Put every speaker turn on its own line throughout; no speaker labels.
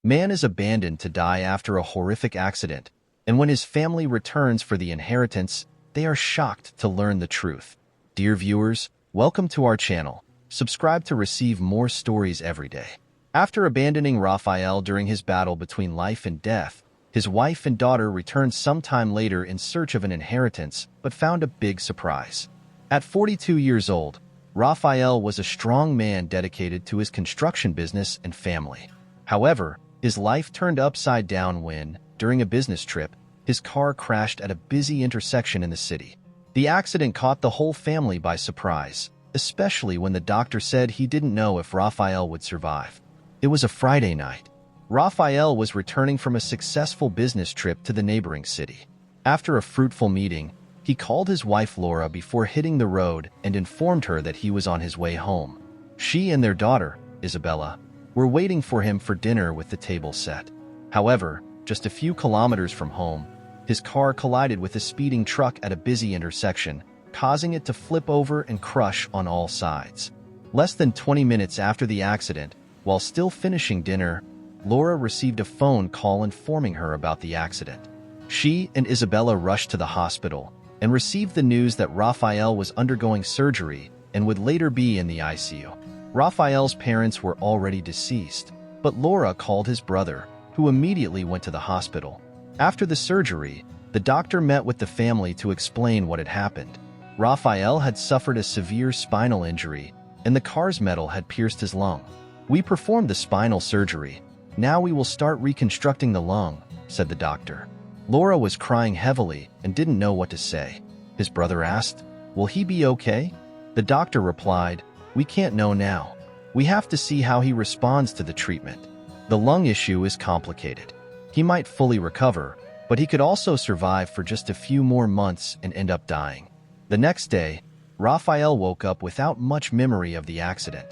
Man is abandoned to die after a horrific accident, and when his family returns for the inheritance, they are shocked to learn the truth. Dear viewers, welcome to our channel. Subscribe to receive more stories every day. After abandoning Raphael during his battle between life and death, his wife and daughter returned sometime later in search of an inheritance, but found a big surprise. At 42 years old, Raphael was a strong man dedicated to his construction business and family. However, his life turned upside down when, during a business trip, his car crashed at a busy intersection in the city. The accident caught the whole family by surprise, especially when the doctor said he didn't know if Raphael would survive. It was a Friday night. Raphael was returning from a successful business trip to the neighboring city. After a fruitful meeting, he called his wife Laura before hitting the road and informed her that he was on his way home. She and their daughter, Isabella, were waiting for him for dinner with the table set. However, just a few kilometers from home, his car collided with a speeding truck at a busy intersection, causing it to flip over and crush on all sides. Less than 20 minutes after the accident, while still finishing dinner, Laura received a phone call informing her about the accident. She and Isabella rushed to the hospital and received the news that Raphael was undergoing surgery and would later be in the ICU. Raphael's parents were already deceased, but Laura called his brother, who immediately went to the hospital. After the surgery, the doctor met with the family to explain what had happened. Raphael had suffered a severe spinal injury, and the car's metal had pierced his lung. "We performed the spinal surgery. Now we will start reconstructing the lung," said the doctor. Laura was crying heavily and didn't know what to say. His brother asked, "Will he be okay?" The doctor replied, "We can't know now. We have to see how he responds to the treatment. The lung issue is complicated. He might fully recover, but he could also survive for just a few more months and end up dying." The next day, Raphael woke up without much memory of the accident.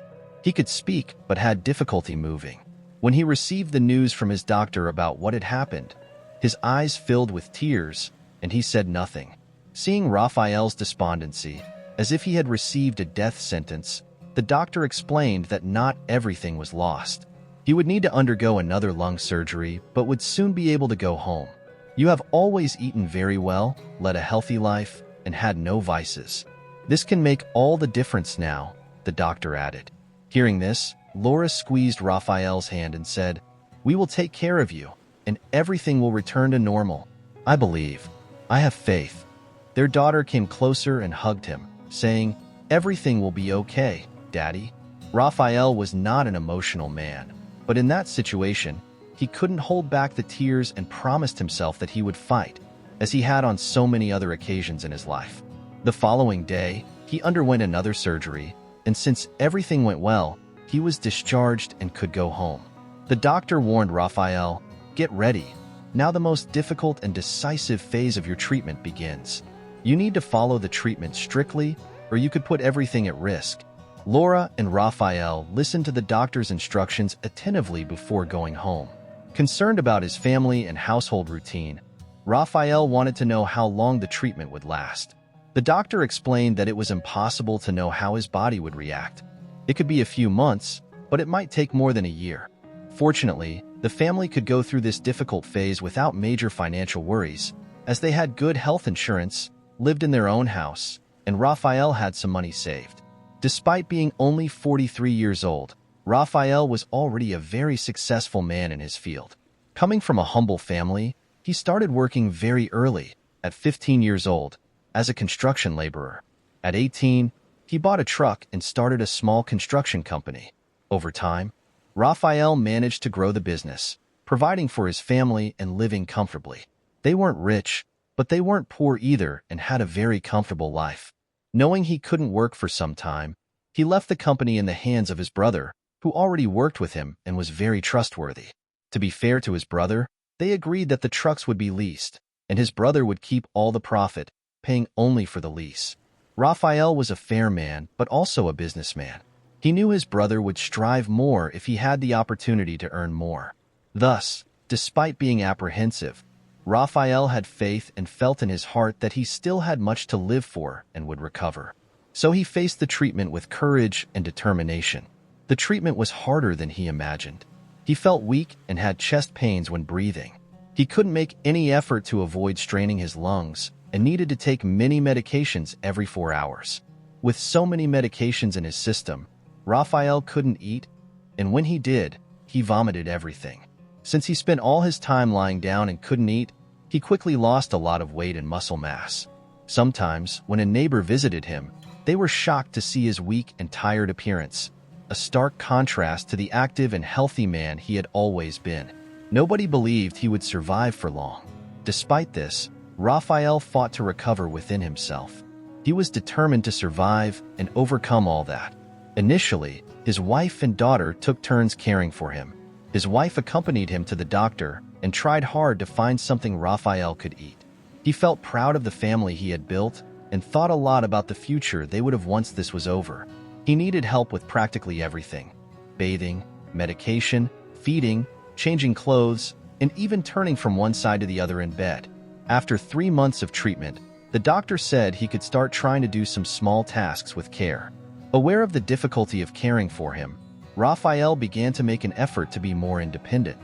He could speak but had difficulty moving. When he received the news from his doctor about what had happened, his eyes filled with tears, and he said nothing. Seeing Raphael's despondency, as if he had received a death sentence, the doctor explained that not everything was lost. He would need to undergo another lung surgery, but would soon be able to go home. "You have always eaten very well, led a healthy life, and had no vices. This can make all the difference now," the doctor added. Hearing this, Laura squeezed Raphael's hand and said, "We will take care of you, and everything will return to normal. I believe. I have faith." Their daughter came closer and hugged him, saying, "Everything will be okay, Daddy." Raphael was not an emotional man, but in that situation, he couldn't hold back the tears and promised himself that he would fight, as he had on so many other occasions in his life. The following day, he underwent another surgery, and since everything went well, he was discharged and could go home. The doctor warned Raphael, "Get ready. Now the most difficult and decisive phase of your treatment begins. You need to follow the treatment strictly, or you could put everything at risk." Laura and Raphael listened to the doctor's instructions attentively before going home. Concerned about his family and household routine, Raphael wanted to know how long the treatment would last. The doctor explained that it was impossible to know how his body would react. It could be a few months, but it might take more than a year. Fortunately, the family could go through this difficult phase without major financial worries, as they had good health insurance, lived in their own house, and Raphael had some money saved. Despite being only 43 years old, Raphael was already a very successful man in his field. Coming from a humble family, he started working very early, at 15 years old, as a construction laborer. At 18, he bought a truck and started a small construction company. Over time, Raphael managed to grow the business, providing for his family and living comfortably. They weren't rich, but they weren't poor either and had a very comfortable life. Knowing he couldn't work for some time, he left the company in the hands of his brother, who already worked with him and was very trustworthy. To be fair to his brother, they agreed that the trucks would be leased, and his brother would keep all the profit, paying only for the lease. Raphael was a fair man, but also a businessman. He knew his brother would strive more if he had the opportunity to earn more. Thus, despite being apprehensive, Raphael had faith and felt in his heart that he still had much to live for and would recover. So he faced the treatment with courage and determination. The treatment was harder than he imagined. He felt weak and had chest pains when breathing. He couldn't make any effort to avoid straining his lungs and needed to take many medications every 4 hours. With so many medications in his system, Raphael couldn't eat, and when he did, he vomited everything. Since he spent all his time lying down and couldn't eat, he quickly lost a lot of weight and muscle mass. Sometimes, when a neighbor visited him, they were shocked to see his weak and tired appearance, a stark contrast to the active and healthy man he had always been. Nobody believed he would survive for long. Despite this, Raphael fought to recover within himself. He was determined to survive and overcome all that. Initially, his wife and daughter took turns caring for him. His wife accompanied him to the doctor and tried hard to find something Raphael could eat. He felt proud of the family he had built and thought a lot about the future they would have once this was over. He needed help with practically everything: bathing, medication, feeding, changing clothes, and even turning from one side to the other in bed. After 3 months of treatment, the doctor said he could start trying to do some small tasks with care. Aware of the difficulty of caring for him, Raphael began to make an effort to be more independent.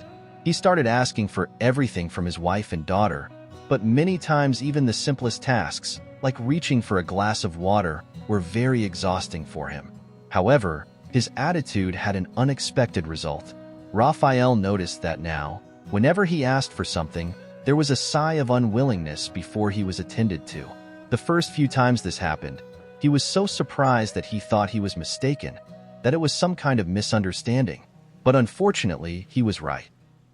He started asking for everything from his wife and daughter, but many times even the simplest tasks, like reaching for a glass of water, were very exhausting for him. However, his attitude had an unexpected result. Raphael noticed that now, whenever he asked for something, there was a sigh of unwillingness before he was attended to. The first few times this happened, he was so surprised that he thought he was mistaken, that it was some kind of misunderstanding. But unfortunately, he was right.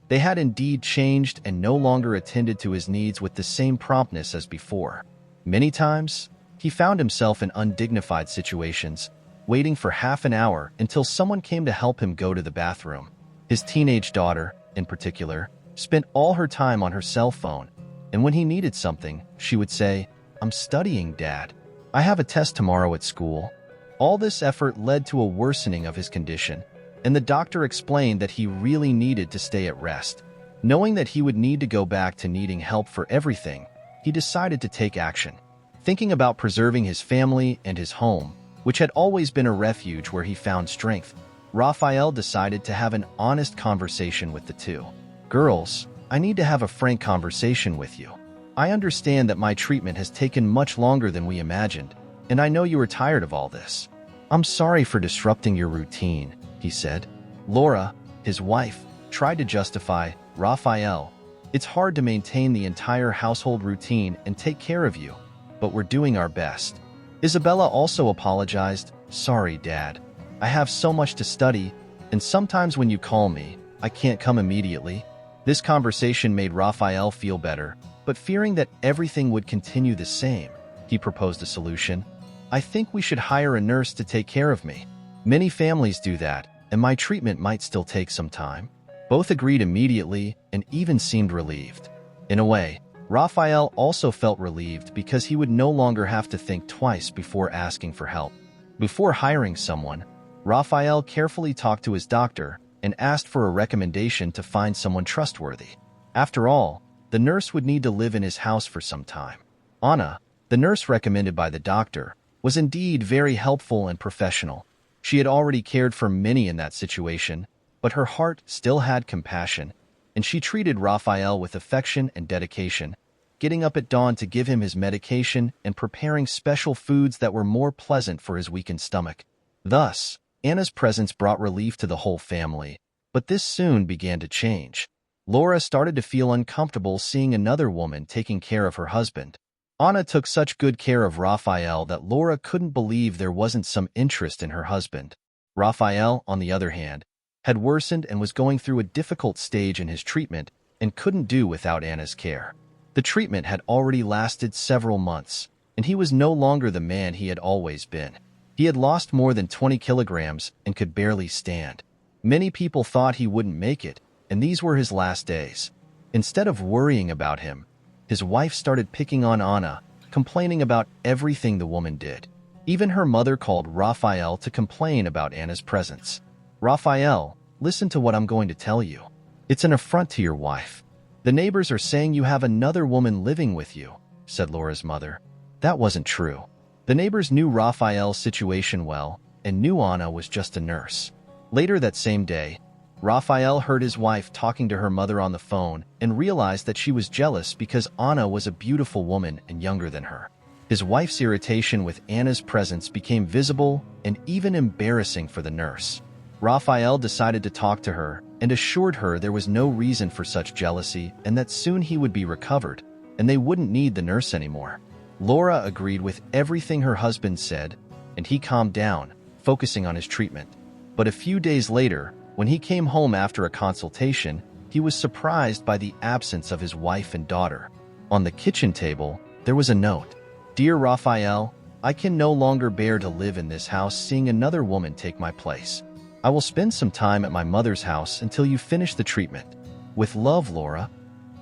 They had indeed changed and no longer attended to his needs with the same promptness as before. Many times, he found himself in undignified situations, waiting for half an hour until someone came to help him go to the bathroom. His teenage daughter, in particular, spent all her time on her cell phone, and when he needed something, she would say, "I'm studying, Dad. I have a test tomorrow at school." All this effort led to a worsening of his condition, and the doctor explained that he really needed to stay at rest. Knowing that he would need to go back to needing help for everything, he decided to take action. Thinking about preserving his family and his home, which had always been a refuge where he found strength, Raphael decided to have an honest conversation with the two. "Girls, I need to have a frank conversation with you. I understand that my treatment has taken much longer than we imagined, and I know you are tired of all this. I'm sorry for disrupting your routine," he said. Laura, his wife, tried to justify, "Raphael, it's hard to maintain the entire household routine and take care of you, but we're doing our best." Isabella also apologized, "Sorry, Dad. I have so much to study, and sometimes when you call me, I can't come immediately." This conversation made Raphael feel better, but fearing that everything would continue the same, he proposed a solution. "I think we should hire a nurse to take care of me. Many families do that, and my treatment might still take some time." Both agreed immediately and even seemed relieved. In a way, Raphael also felt relieved because he would no longer have to think twice before asking for help. Before hiring someone, Raphael carefully talked to his doctor and asked for a recommendation to find someone trustworthy. After all, the nurse would need to live in his house for some time. Anna, the nurse recommended by the doctor, was indeed very helpful and professional. She had already cared for many in that situation, but her heart still had compassion, and she treated Raphael with affection and dedication, getting up at dawn to give him his medication and preparing special foods that were more pleasant for his weakened stomach. Thus, Anna's presence brought relief to the whole family, but this soon began to change. Laura started to feel uncomfortable seeing another woman taking care of her husband. Anna took such good care of Raphael that Laura couldn't believe there wasn't some interest in her husband. Raphael, on the other hand, had worsened and was going through a difficult stage in his treatment and couldn't do without Anna's care. The treatment had already lasted several months, and he was no longer the man he had always been. He had lost more than 20 kilograms and could barely stand. Many people thought he wouldn't make it, and these were his last days. Instead of worrying about him, his wife started picking on Anna, complaining about everything the woman did. Even her mother called Raphael to complain about Anna's presence. "Raphael, listen to what I'm going to tell you. It's an affront to your wife. The neighbors are saying you have another woman living with you," said Laura's mother. That wasn't true. The neighbors knew Raphael's situation well and knew Anna was just a nurse. Later that same day, Raphael heard his wife talking to her mother on the phone and realized that she was jealous because Anna was a beautiful woman and younger than her. His wife's irritation with Anna's presence became visible and even embarrassing for the nurse. Raphael decided to talk to her and assured her there was no reason for such jealousy and that soon he would be recovered and they wouldn't need the nurse anymore. Laura agreed with everything her husband said, and he calmed down, focusing on his treatment. But a few days later, when he came home after a consultation, he was surprised by the absence of his wife and daughter. On the kitchen table, there was a note. "Dear Raphael, I can no longer bear to live in this house seeing another woman take my place. I will spend some time at my mother's house until you finish the treatment. With love, Laura."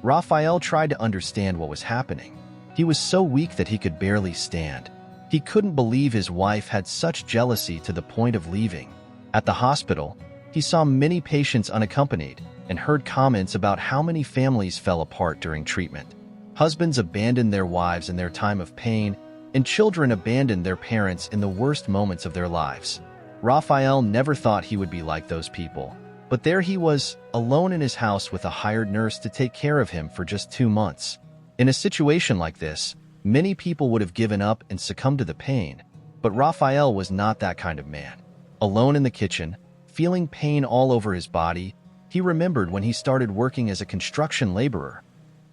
Raphael tried to understand what was happening. He was so weak that he could barely stand. He couldn't believe his wife had such jealousy to the point of leaving. At the hospital, he saw many patients unaccompanied and heard comments about how many families fell apart during treatment. Husbands abandoned their wives in their time of pain, and children abandoned their parents in the worst moments of their lives. Raphael never thought he would be like those people, but there he was, alone in his house with a hired nurse to take care of him for just 2 months. In a situation like this, many people would have given up and succumbed to the pain, but Raphael was not that kind of man. Alone in the kitchen, feeling pain all over his body, he remembered when he started working as a construction laborer.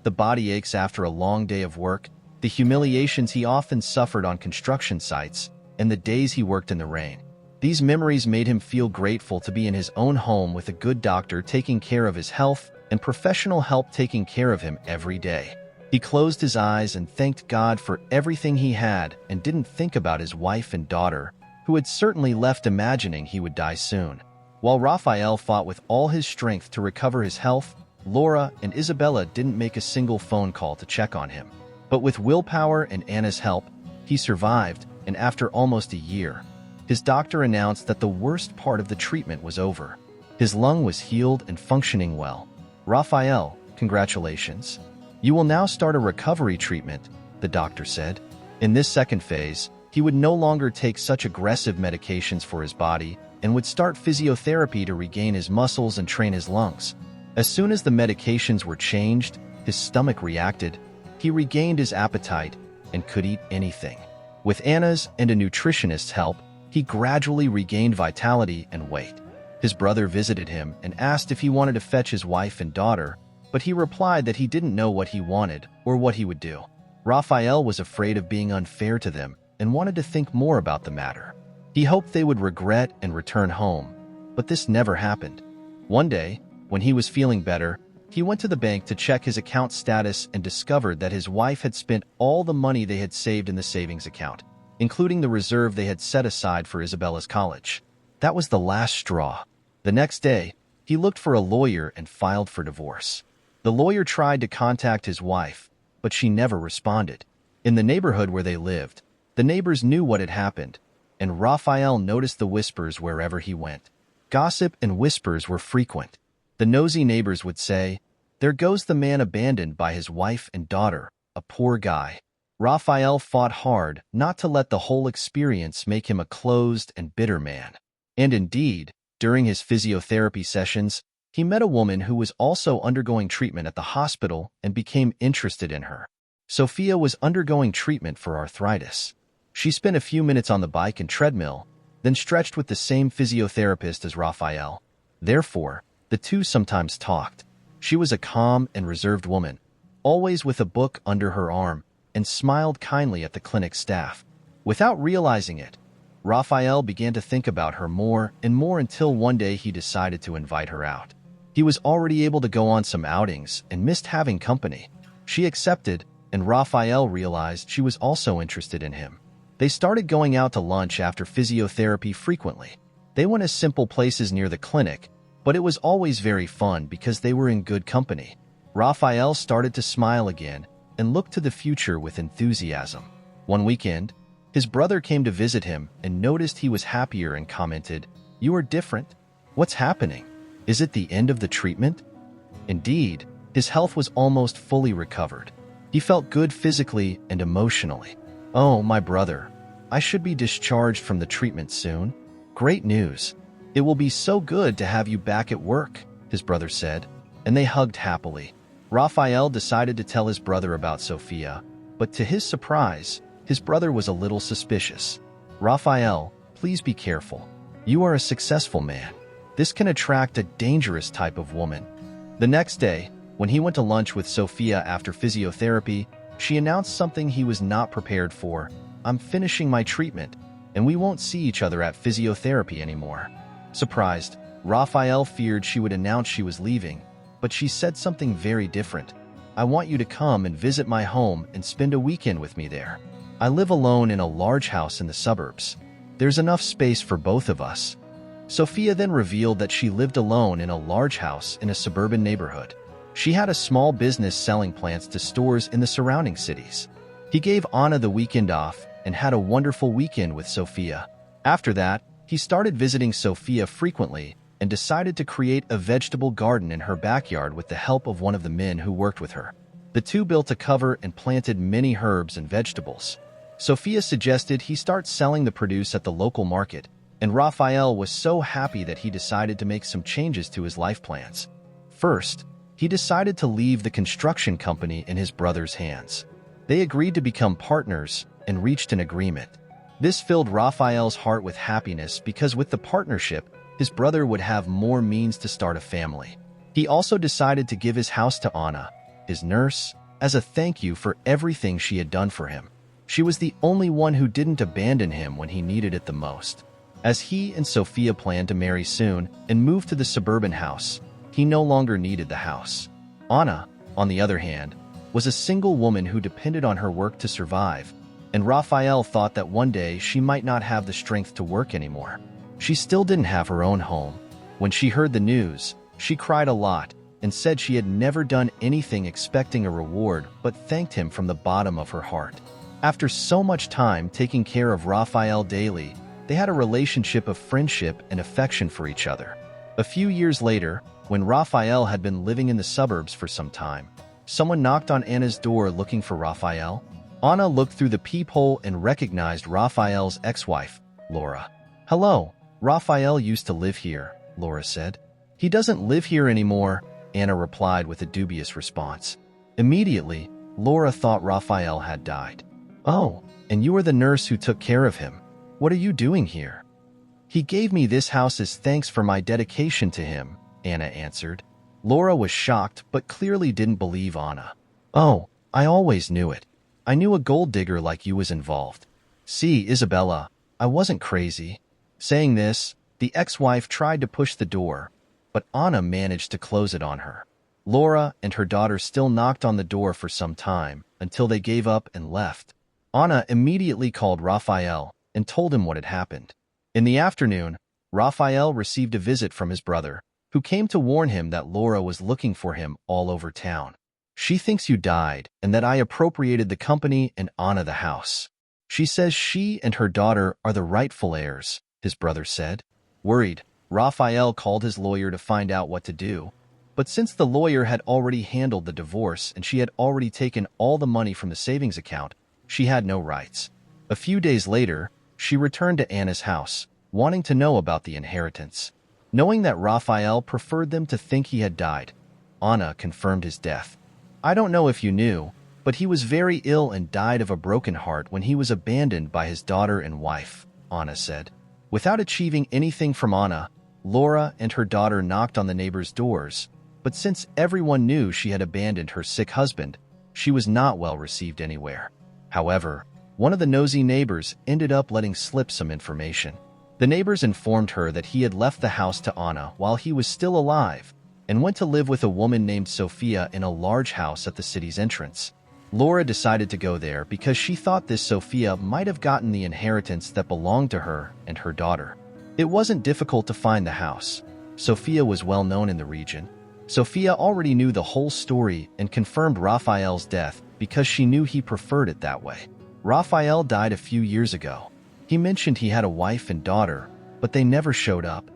The body aches after a long day of work, the humiliations he often suffered on construction sites, and the days he worked in the rain. These memories made him feel grateful to be in his own home with a good doctor taking care of his health and professional help taking care of him every day. He closed his eyes and thanked God for everything he had and didn't think about his wife and daughter, who had certainly left imagining he would die soon. While Raphael fought with all his strength to recover his health, Laura and Isabella didn't make a single phone call to check on him. But with willpower and Anna's help, he survived, and after almost a year, his doctor announced that the worst part of the treatment was over. His lung was healed and functioning well. "Raphael, congratulations. You will now start a recovery treatment," the doctor said. In this second phase, he would no longer take such aggressive medications for his body and would start physiotherapy to regain his muscles and train his lungs. As soon as the medications were changed, his stomach reacted. He regained his appetite and could eat anything. With Anna's and a nutritionist's help, he gradually regained vitality and weight. His brother visited him and asked if he wanted to fetch his wife and daughter, but he replied that he didn't know what he wanted or what he would do. Raphael was afraid of being unfair to them and wanted to think more about the matter. He hoped they would regret and return home, but this never happened. One day, when he was feeling better, he went to the bank to check his account status and discovered that his wife had spent all the money they had saved in the savings account, including the reserve they had set aside for Isabella's college. That was the last straw. The next day, he looked for a lawyer and filed for divorce. The lawyer tried to contact his wife, but she never responded. In the neighborhood where they lived, the neighbors knew what had happened, and Raphael noticed the whispers wherever he went. Gossip and whispers were frequent. The nosy neighbors would say, "There goes the man abandoned by his wife and daughter, a poor guy." Raphael fought hard not to let the whole experience make him a closed and bitter man. And indeed, during his physiotherapy sessions, he met a woman who was also undergoing treatment at the hospital and became interested in her. Sophia was undergoing treatment for arthritis. She spent a few minutes on the bike and treadmill, then stretched with the same physiotherapist as Raphael. Therefore, the two sometimes talked. She was a calm and reserved woman, always with a book under her arm, and smiled kindly at the clinic staff. Without realizing it, Raphael began to think about her more and more until one day he decided to invite her out. He was already able to go on some outings and missed having company. She accepted, and Raphael realized she was also interested in him. They started going out to lunch after physiotherapy frequently. They went to simple places near the clinic, but it was always very fun because they were in good company. Raphael started to smile again and looked to the future with enthusiasm. One weekend, his brother came to visit him and noticed he was happier and commented, "You are different. What's happening? Is it the end of the treatment?" Indeed, his health was almost fully recovered. He felt good physically and emotionally. "Oh, my brother, I should be discharged from the treatment soon. Great news. "It will be so good to have you back at work," his brother said, and they hugged happily. Raphael decided to tell his brother about Sophia, but to his surprise, his brother was a little suspicious. "Raphael, please be careful. You are a successful man. This can attract a dangerous type of woman." The next day, when he went to lunch with Sophia after physiotherapy, she announced something he was not prepared for. "I'm finishing my treatment, and we won't see each other at physiotherapy anymore." Surprised, Raphael feared she would announce she was leaving, but she said something very different. "I want you to come and visit my home and spend a weekend with me there. I live alone in a large house in the suburbs. There's enough space for both of us." Sophia then revealed that she lived alone in a large house in a suburban neighborhood. She had a small business selling plants to stores in the surrounding cities. He gave Anna the weekend off and had a wonderful weekend with Sophia. After that, he started visiting Sophia frequently and decided to create a vegetable garden in her backyard with the help of one of the men who worked with her. The two built a cover and planted many herbs and vegetables. Sophia suggested he start selling the produce at the local market, and Raphael was so happy that he decided to make some changes to his life plans. First, he decided to leave the construction company in his brother's hands. They agreed to become partners and reached an agreement. This filled Raphael's heart with happiness because with the partnership, his brother would have more means to start a family. He also decided to give his house to Anna, his nurse, as a thank you for everything she had done for him. She was the only one who didn't abandon him when he needed it the most. As he and Sophia planned to marry soon and move to the suburban house, he no longer needed the house. Anna, on the other hand, was a single woman who depended on her work to survive, and Raphael thought that one day she might not have the strength to work anymore. She still didn't have her own home. When she heard the news, she cried a lot and said she had never done anything expecting a reward but thanked him from the bottom of her heart. After so much time taking care of Raphael daily, they had a relationship of friendship and affection for each other. A few years later, when Raphael had been living in the suburbs for some time, someone knocked on Anna's door looking for Raphael. Anna looked through the peephole and recognized Raphael's ex-wife, Laura. "Hello, Raphael used to live here," Laura said. "He doesn't live here anymore," Anna replied with a dubious response. Immediately, Laura thought Raphael had died. "Oh, and you are the nurse who took care of him. What are you doing here?" "He gave me this house as thanks for my dedication to him," Anna answered. Laura was shocked but clearly didn't believe Anna. "Oh, I always knew it. I knew a gold digger like you was involved. See, Isabella, I wasn't crazy." Saying this, the ex-wife tried to push the door, but Anna managed to close it on her. Laura and her daughter still knocked on the door for some time until they gave up and left. Anna immediately called Raphael and told him what had happened. In the afternoon, Raphael received a visit from his brother, who came to warn him that Laura was looking for him all over town. "She thinks you died and that I appropriated the company and Anna the house. She says she and her daughter are the rightful heirs," his brother said. Worried, Raphael called his lawyer to find out what to do. But since the lawyer had already handled the divorce and she had already taken all the money from the savings account, she had no rights. A few days later, she returned to Anna's house, wanting to know about the inheritance. Knowing that Raphael preferred them to think he had died, Anna confirmed his death. "I don't know if you knew, but he was very ill and died of a broken heart when he was abandoned by his daughter and wife," Anna said. Without achieving anything from Anna, Laura and her daughter knocked on the neighbors' doors, but since everyone knew she had abandoned her sick husband, she was not well received anywhere. However, one of the nosy neighbors ended up letting slip some information. The neighbors informed her that he had left the house to Anna while he was still alive and went to live with a woman named Sophia in a large house at the city's entrance. Laura decided to go there because she thought this Sophia might have gotten the inheritance that belonged to her and her daughter. It wasn't difficult to find the house. Sophia was well known in the region. Sophia already knew the whole story and confirmed Raphael's death because she knew he preferred it that way. Raphael died a few years ago. He mentioned he had a wife and daughter, but they never showed up.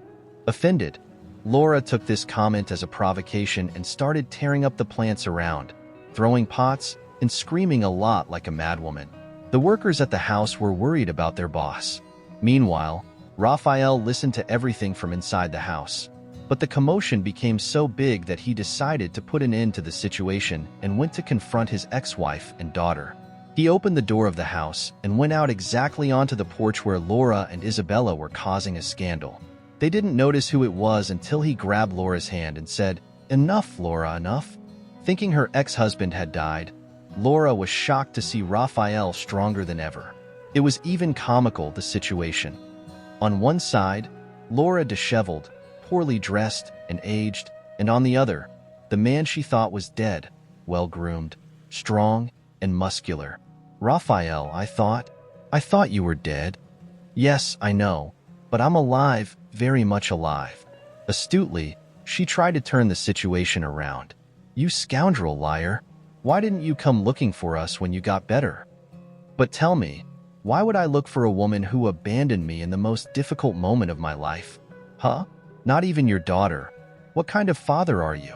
Offended, Laura took this comment as a provocation and started tearing up the plants around, throwing pots, and screaming a lot like a madwoman. The workers at the house were worried about their boss. Meanwhile, Raphael listened to everything from inside the house. But the commotion became so big that he decided to put an end to the situation and went to confront his ex-wife and daughter. He opened the door of the house and went out exactly onto the porch where Laura and Isabella were causing a scandal. They didn't notice who it was until he grabbed Laura's hand and said, "Enough, Laura, enough." Thinking her ex-husband had died, Laura was shocked to see Raphael stronger than ever. It was even comical, the situation. On one side, Laura disheveled, poorly dressed and aged, and on the other, the man she thought was dead, well-groomed, strong, and muscular. "Raphael, I thought you were dead." "Yes, I know, but I'm alive, very much alive." Astutely, she tried to turn the situation around. "You scoundrel liar, why didn't you come looking for us when you got better? But tell me, why would I look for a woman who abandoned me in the most difficult moment of my life? Huh? Not even your daughter. What kind of father are you?"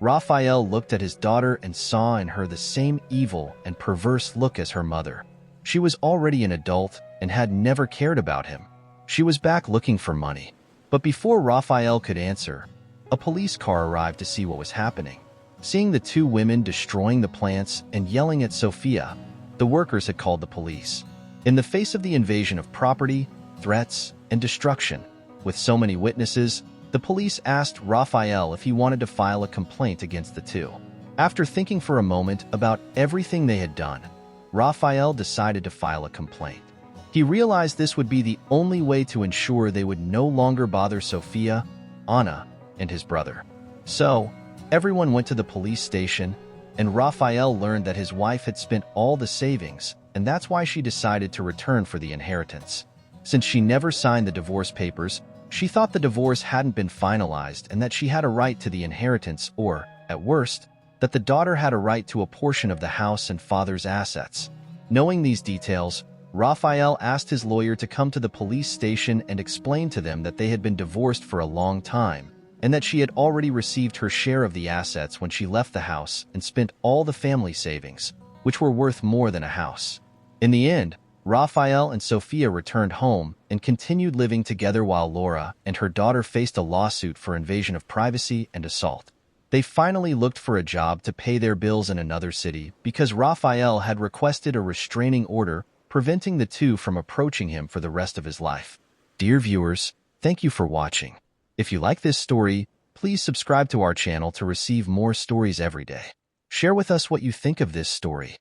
Raphael looked at his daughter and saw in her the same evil and perverse look as her mother. She was already an adult and had never cared about him. She was back looking for money. But before Raphael could answer, a police car arrived to see what was happening. Seeing the two women destroying the plants and yelling at Sophia, the workers had called the police. In the face of the invasion of property, threats, and destruction, with so many witnesses, the police asked Raphael if he wanted to file a complaint against the two. After thinking for a moment about everything they had done, Raphael decided to file a complaint. He realized this would be the only way to ensure they would no longer bother Sophia, Anna, and his brother. So, everyone went to the police station, and Raphael learned that his wife had spent all the savings, and that's why she decided to return for the inheritance. Since she never signed the divorce papers, she thought the divorce hadn't been finalized and that she had a right to the inheritance, or, at worst, that the daughter had a right to a portion of the house and father's assets. Knowing these details, Raphael asked his lawyer to come to the police station and explain to them that they had been divorced for a long time, and that she had already received her share of the assets when she left the house and spent all the family savings, which were worth more than a house. In the end, Raphael and Sophia returned home and continued living together while Laura and her daughter faced a lawsuit for invasion of privacy and assault. They finally looked for a job to pay their bills in another city because Raphael had requested a restraining order preventing the two from approaching him for the rest of his life. Dear viewers, thank you for watching. If you like this story, please subscribe to our channel to receive more stories every day. Share with us what you think of this story.